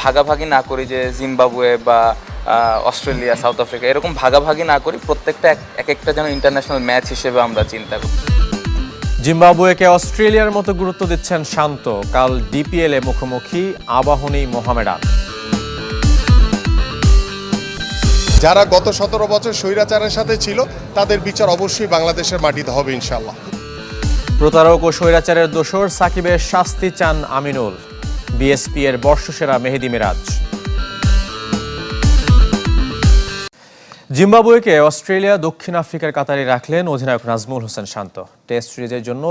ভাগাভাগি না করি যে জিম্বাবুয়ে বা অস্ট্রেলিয়া, সাউথ আফ্রিকা এরকম ভাগাভাগি না করি, প্রত্যেকটা এক একটা যেন ইন্টারন্যাশনাল ম্যাচ হিসেবে আমরা চিন্তা করি। জিম্বাবুয়েকে অস্ট্রেলিয়ার মতো গুরুত্ব দিচ্ছেন শান্ত। কাল ডিপিএল-এ মুখোমুখি আবাহনী মোহামেডান। যারা গত 17 বছর স্বৈরাচারের সাথে ছিল তাদের বিচার অবশ্যই বাংলাদেশের মাটিতে হবে ইনশাআল্লাহ। প্রতারক ও স্বৈরাচারের দোসর সাকিবের শাস্তি চান আমিনুল। বিএসপি এর বর্ষসেরা মেহেদী মিরাজ। জিম্বাবুয়েকে অস্ট্রেলিয়া দক্ষিণ আফ্রিকার কাতারে রাখলেন অধিনায়ক নাজমুল হোসেন শান্ত। টেস্ট সিরিজের জন্য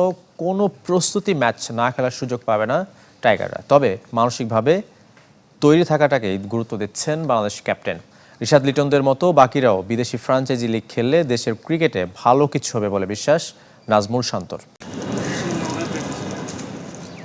কোনো প্রস্তুতি ম্যাচ না খেলার সুযোগ পাবে না টাইগাররা, তবে মানসিকভাবে তৈরি থাকাটাকেই গুরুত্ব দিচ্ছেন বাংলাদেশ ক্যাপ্টেন। রিশাদ লিটনদের মতো বাকিরাও বিদেশি ফ্র্যাঞ্চাইজি লিগ খেললে দেশের ক্রিকেটে ভালো কিছু হবে বলে বিশ্বাস নাজমুল শান্তর।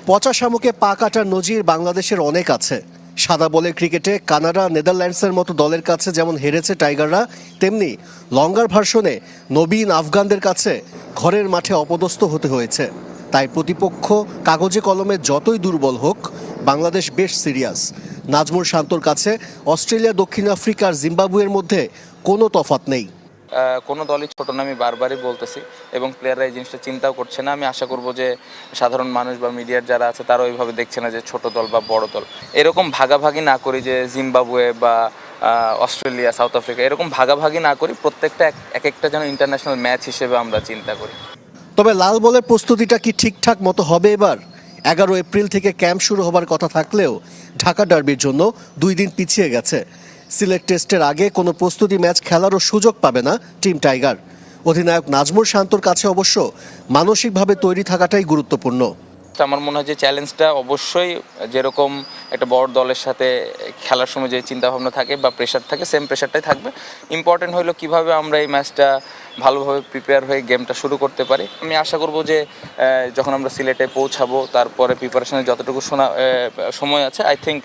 পচা শামুকে পা কাটার নজির বাংলাদেশের অনেক আছে। সাদা বলের ক্রিকেটে কানাডা, নেদারল্যান্ডসের মতো দলের কাছে যেমন হেরেছে টাইগাররা, তেমনি লঙ্গার ভার্সনে নবীন আফগানদের কাছে ঘরের মাঠে অপদস্থ হতে হয়েছে। তাই প্রতিপক্ষ কাগজে কলমে যতই দুর্বল হোক, বাংলাদেশ বেশ সিরিয়াস। নাজমুল শান্তর কাছে অস্ট্রেলিয়া, দক্ষিণ আফ্রিকা আর জিম্বাবুয়ের মধ্যে কোনো তফাৎ নেই। কোনো দলই ছোট না, আমি বারবারই বলতেছি, এবং প্লেয়াররা এই জিনিসটা চিন্তাও করছে না। আমি আশা করব যে সাধারণ মানুষ বা মিডিয়ার যারা আছে তারা ওইভাবে দেখছে না যে ছোট দল বা বড় দল। এরকম ভাগাভাগি না করি যে জিম্বাবুয়ে বা অস্ট্রেলিয়া, সাউথ আফ্রিকা এরকম ভাগাভাগি না করি, প্রত্যেকটা এক একটা যেন ইন্টারন্যাশনাল ম্যাচ হিসেবে আমরা চিন্তা করি। তবে লাল বলের প্রস্তুতিটা কি ঠিকঠাক মতো হবে এবার? 11 এপ্রিল থেকে ক্যাম্প শুরু হবার কথা থাকলেও ঢাকা ডার্বির জন্য 2 দিন পিছিয়ে গেছে। সিলেট টেস্টের আগে কোনো প্রস্তুতি ম্যাচ খেলারও সুযোগ পাবে না টিম টাইগার। অধিনায়ক নাজমুল শান্তর কাছে অবশ্য মানসিকভাবে তৈরি থাকাটাই গুরুত্বপূর্ণ। আমার মনে হয় যে চ্যালেঞ্জটা অবশ্যই যেরকম একটা বড় দলের সাথে খেলার সময় যে চিন্তাভাবনা থাকে বা প্রেশার থাকে, সেম প্রেশারটাই থাকবে। ইম্পর্টেন্ট হলো কিভাবে আমরা এই ম্যাচটা ভালোভাবে প্রিপেয়ার হয়ে গেমটা শুরু করতে পারি। আমি আশা করব যে যখন আমরা সিলেটে পৌঁছাবো তারপরে প্রিপারেশনের যতটুকু সময় আছে, আই থিঙ্ক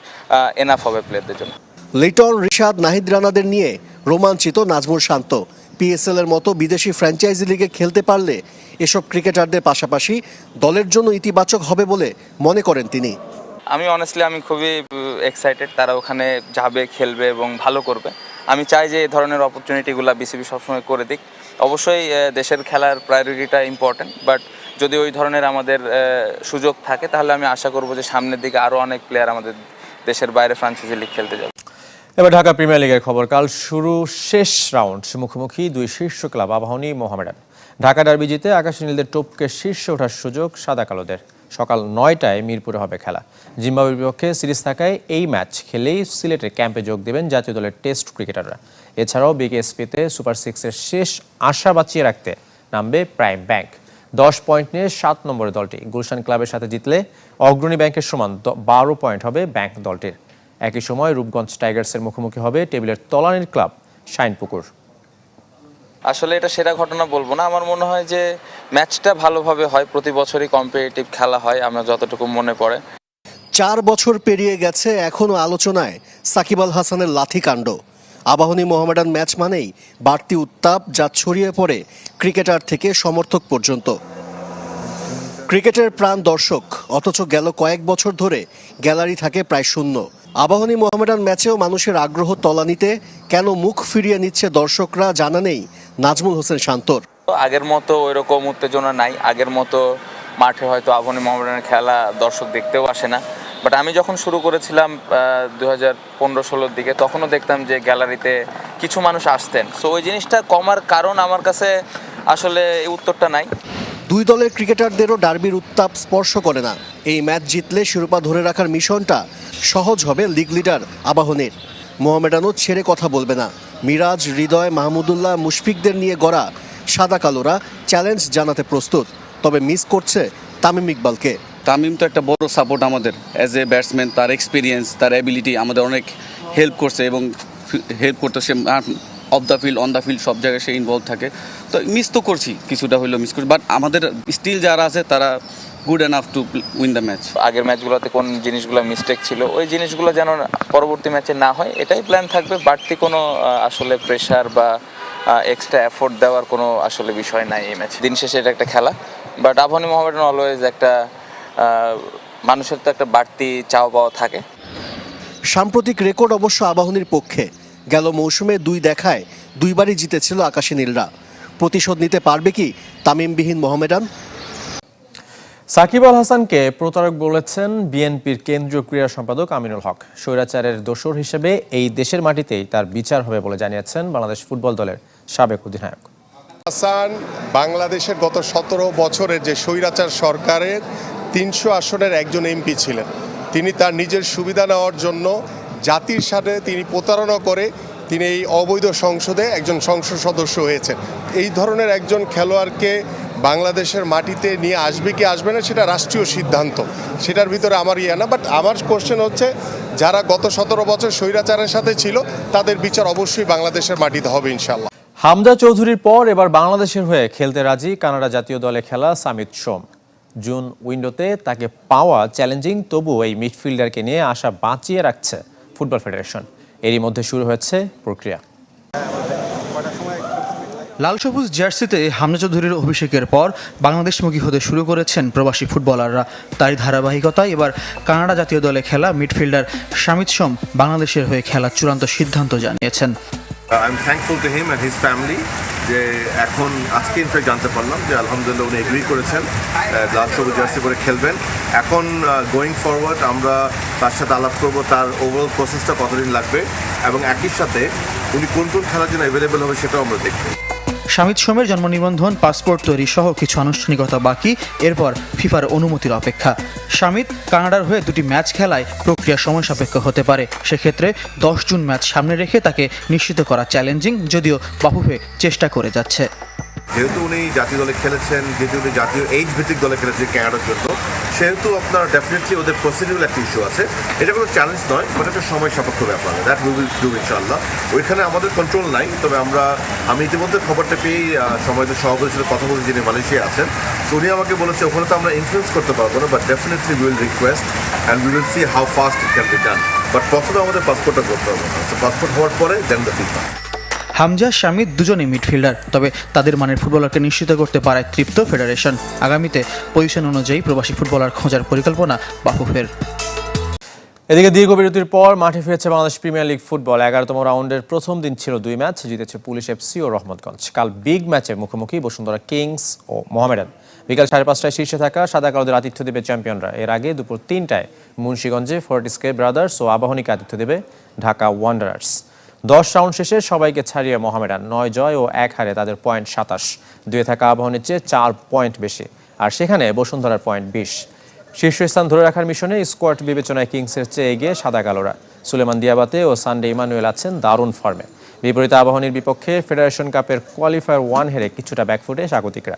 এনাফ হবে প্লেয়ারদের জন্য। লিটন, রিশাদ, নাহিদ রানাদের নিয়ে রোমাঞ্চিত নাজমুল শান্ত। পিএসএল এর মতো বিদেশি ফ্র্যাঞ্চাইজি লিগে খেলতে পারলে এসব ক্রিকেটারদের পাশাপাশি দলের জন্য ইতিবাচক হবে বলে মনে করেন তিনি। আমি অনেস্টলি আমি খুবই এক্সাইটেড, তারা ওখানে যাবে, খেলবে এবং ভালো করবে। আমি চাই যে এই ধরনের অপরচুনিটিগুলো বিসিবি সবসময় করে দিক। অবশ্যই দেশের খেলার প্রায়োরিটিটা ইম্পর্টেন্ট, বাট যদি ওই ধরনের আমাদের সুযোগ থাকে তাহলে আমি আশা করব যে সামনের দিকে আরও অনেক প্লেয়ার আমাদের দেশের বাইরে ফ্র্যাঞ্চাইজি লিগ খেলতে যাবে। এবার ঢাকা প্রিমিয়ার লিগের খবর। কাল শুরু শেষ রাউন্ড, মুখোমুখি 2 শীর্ষ ক্লাব আবাহনী মোহামেডান। ঢাকা ডার্বি জিতে আকাশী নীলদের টপকে শীর্ষে ওঠার সুযোগ সাদা কালোদের। সকাল 9টায় মিরপুরে হবে খেলা। জিম্বাবুয়ের বিপক্ষে সিরিজ থাকায় এই ম্যাচ খেলেই সিলেটের ক্যাম্পে যোগ দেবেন জাতীয় দলের টেস্ট ক্রিকেটাররা। এছাড়াও বিকেএসপিতে সুপার 6-এর শেষ আশা বাঁচিয়ে রাখতে নামবে প্রাইম ব্যাংক। 10 পয়েন্ট নিয়ে 7 নম্বরের দলটি। গুলশান ক্লাবের সাথে জিতলে অগ্রণী ব্যাংকের সমান 12 পয়েন্ট হবে ব্যাংক দলটির। একই সময় রূপগঞ্জ টাইগার্সের মুখোমুখি হবে টেবিলের তলানির ক্লাব শাইনপুকুর। আসলে এটা সেরা ঘটনা বলবো না, আমার মনে হয় যে ম্যাচটা ভালোভাবে হয়, প্রতি বছরই কম্পিটিটিভ খেলা হয় আমার যতটুকু মনে পড়ে। 4 বছর পেরিয়ে গেছে, এখনও আলোচনায় সাকিব আল হাসানের লাথিকাণ্ড। আবাহনী মোহামেডান ম্যাচ মানেই বাড়তি উত্তাপ, যা ছড়িয়ে পড়ে ক্রিকেটার থেকে সমর্থক পর্যন্ত। ক্রিকেটের প্রাণ দর্শক, অথচ গেল কয়েক বছর ধরে গ্যালারি থাকে প্রায় শূন্য। আবাহনী মোহামেডান ম্যাচেও মানুষের আগ্রহ তলানিতে কেন মুখ ফিরিয়ে নিচ্ছে দর্শকরা জানা নেই নাজমুল হোসেন শান্তর। আগের মতো ওইরকম উত্তেজনা নাই, আগের মতো মাঠে হয়তো আবাহনী মোহামেডানের খেলা দর্শক দেখতেও আসে না। বাট আমি যখন শুরু করেছিলাম 2015-16 দিকে, তখনও দেখতাম যে গ্যালারিতে কিছু মানুষ আসতেন। সো ওই জিনিসটা কমার কারণ আমার কাছে আসলে এই উত্তরটা নাই। 2 দলের ক্রিকেটারদেরও ডার্বির উত্তাপ স্পর্শ করে না। এই ম্যাচ জিতলে শিরোপা ধরে রাখার মিশনটা সহজ হবে লিগ লিডার আবাহনীর। মোহামেডানও ছেড়ে কথা বলবে না। মিরাজ, হৃদয়, মাহমুদুল্লাহ, মুশফিকদের নিয়ে গড়া সাদা কালোরা চ্যালেঞ্জ জানাতে প্রস্তুত, তবে মিস করছে তামিম ইকবালকে। তামিম তো একটা বড় সাপোর্ট আমাদের অ্যাজ এ ব্যাটসম্যান। তার এক্সপিরিয়েন্স, তার অ্যাবিলিটি আমাদের অনেক হেল্প করছে, এবং হেল্প করতে সে off the field, on the field সব জায়গায় সে ইনভলভ থাকে। তো মিস তো করছি, কিছুটা হলেও মিস করছি, বাট আমাদের স্টিল যারা আছে তারা good enough to win the match. আগের ম্যাচগুলোতে কোন জিনিসগুলো মিস্টেক ছিল, ওই জিনিসগুলো যেন পরবর্তী ম্যাচে না হয়, এটাই প্ল্যান থাকবে। বাড়তি কোনো আসলে প্রেশার বা এক্সট্রা এফোর্ট দেওয়ার কোনো আসলে বিষয় নাই এই ম্যাচে। দিন শেষে এটা একটা খেলা, বাট আবাহনী মোহামেডান অলওয়েজ একটা মানুষের তো একটা বাড়তি চাওয়া পাওয়া থাকে। সাম্প্রতিক রেকর্ড অবশ্য আবাহনীর পক্ষে। গেল মৌসুমে 2 দেখায় 2বারই জিতেছিল আকাশী নীলরা। প্রতিশোধ নিতে পারবে কি তামিমবিহীন মোহামেডান? সাকিব আল হাসানকে প্রতারক বলেছেন বিএনপির কেন্দ্রীয় ক্রীড়া সম্পাদক আমিনুল হক। স্বৈরাচারের দোসর হিসেবে এই দেশের মাটিতেই তার বিচার হবে বলে জানিয়েছেন বাংলাদেশ ফুটবল দলের সাবেক অধিনায়ক। হাসান বাংলাদেশের গত 17 বছরের যে স্বৈরাচার সরকারের 300 আসনের একজন এমপি ছিলেন। তিনি তার নিজের সুবিধা নেওয়ার জন্য জাতির সাথে তিনি প্রতারণা করে তিনি এই অবৈধ সংসদে একজন সংসদ সদস্য হয়েছেন। এই ধরনের একজন খেলোয়াড়কে বাংলাদেশের মাটিতে নিয়ে আসবে কি আসবে না সেটা রাষ্ট্রীয় সিদ্ধান্ত, সেটার ভিতরে আমার না। বাট আমার কোশ্চেন হচ্ছে, যারা গত 17 বছর স্বৈরাচারের সাথে ছিল তাদের বিচার অবশ্যই বাংলাদেশের মাটিতে হবে ইনশাল্লাহ। হামজা চৌধুরীর পর এবার বাংলাদেশের হয়ে খেলতে রাজি কানাডা জাতীয় দলে খেলা সামিত সোম। জুন উইন্ডোতে তাকে পাওয়া চ্যালেঞ্জিং, তবুও এই মিডফিল্ডারকে নিয়ে আশা বাঁচিয়ে রাখছে ফুটবল ফেডারেশন। এরই মধ্যে শুরু হয়েছে প্রক্রিয়া। লাল সবুজ জার্সিতে হামজা চৌধুরীর অভিষেকের পর বাংলাদেশমুখী হতে শুরু করেছেন প্রবাসী ফুটবলাররা। তারই ধারাবাহিকতায় এবার কানাডা জাতীয় দলে খেলা মিডফিল্ডার সামিত সোম বাংলাদেশের হয়ে খেলার চূড়ান্ত সিদ্ধান্ত জানিয়েছেন। I'm thankful to him and his family যে এখন আজকে ইনফ্যাক্ট জানতে পারলাম যে আলহামদুলিল্লাহ উনি এগ্রি করেছেন লাল সবুজ জার্সি পরে খেলবেন। এখন গোয়িং ফরওয়ার্ড আমরা তার সাথে আলাপ করবো তার ওভারঅল প্রসেসটা কতদিন লাগবে এবং একই সাথে উনি কোন কোন খেলার জন্য অ্যাভেলেবেল হবে সেটাও আমরা দেখব। সামিত সোমের জন্ম নিবন্ধন, পাসপোর্ট তৈরি সহ কিছু আনুষ্ঠানিকতা বাকি, এরপর ফিফার অনুমতির অপেক্ষা। সামিত কানাডার হয়ে 2টি ম্যাচ খেলায় প্রক্রিয়া সময় সাপেক্ষ হতে পারে। সেক্ষেত্রে 10 জুন ম্যাচ সামনে রেখে তাকে নিশ্চিত করা চ্যালেঞ্জিং, যদিও বাফুফে চেষ্টা করে যাচ্ছে। যেহেতু উনি জাতীয় দলে খেলেছেন, যেহেতু উনি জাতীয় এইজ ভিত্তিক দলে খেলেছেন ক্যানাডার জন্য, সেহেতু আপনার ডেফিনেটলি ওদের প্রসিডিউরাল একটা ইস্যু আছে। এটা কোনো চ্যালেঞ্জ নয়, বাট একটা সময় সাপেক্ষ ব্যাপার। দ্যাট উই উইল ডু ইনশাআল্লাহ। ওইখানে আমাদের কন্ট্রোল নাই, তবে আমি ইতিমধ্যে খবরটা পেয়েই সময়তে সভাপতির সাথে কথা বলতে, যিনি মালয়েশিয়া আছেন, উনি আমাকে বলেছে ওখানে তো আমরা ইনফ্লুয়েন্স করতে পারবো না, but definitely we will request and we will see how fast it can be done. But প্রথমে আমাদের পাসপোর্টটা করতে হবে, পাসপোর্ট হওয়ার পরে দেন দ্য ফিফা। হামজা সামিত দুজনেই মিডফিল্ডার, তবে তাদের মানের ফুটবলারকে নিশ্চিত করতে পারায় তৃপ্ত ফেডারেশন। আগামীতে পজিশন অনুযায়ী প্রবাসী ফুটবলার খোঁজার পরিকল্পনা বাফুফের। এদিকে দীর্ঘ বিরতির পর মাঠে ফিরেছে বাংলাদেশ প্রিমিয়ার লিগ ফুটবল। 11তম রাউন্ডের প্রথম দিন ছিল 2 ম্যাচ, জিতেছে পুলিশ এফসি ও রহমতগঞ্জ। কাল বিগ ম্যাচে মুখোমুখি বসুন্ধরা কিংস ও মোহামেডান। বিকাল 5:30টায় শীর্ষে থাকা সাদা কালোদের আতিথ্য দেবে চ্যাম্পিয়নরা। এর আগে দুপুর 3টায় মুন্সিগঞ্জে ফোর্টিস্কে ব্রাদার্স ও আবাহনীকে আতিথ্য দেবে ঢাকা ওয়ান্ডারার্স। 10 রাউন্ড শেষে সবাইকে ছাড়িয়ে মোহামেডান 9 জয় ও 1 হারে তাদের পয়েন্ট 27। 2 থাকা আবাহনীর চেয়ে 4 পয়েন্ট বেশি, আর সেখানে বসুন্ধরার পয়েন্ট 20। শীর্ষস্থান ধরে রাখার মিশনে স্কোয়াড বিবেচনায় কিংসের চেয়ে এগিয়ে সাদা কালোরা। সুলেমান দিয়াবাতে ও সানডে ইমানুয়েল আছেন দারুণ ফর্মে। বিপরীতে আবাহনীর বিপক্ষে ফেডারেশন কাপের কোয়ালিফায়ার 1 হেরে কিছুটা ব্যাকফুটে স্বাগতিকরা।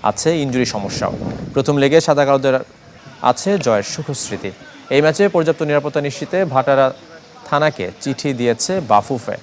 আছে ইনজুরি সমস্যাও। প্রথম লেগে সাদা কালোদের আছে জয়ের সুখস্মৃতি। এই ম্যাচে পর্যাপ্ত নিরাপত্তা নিশ্চিতে ভাটারা থানাকে চিঠি দিয়েছে বাফুফে।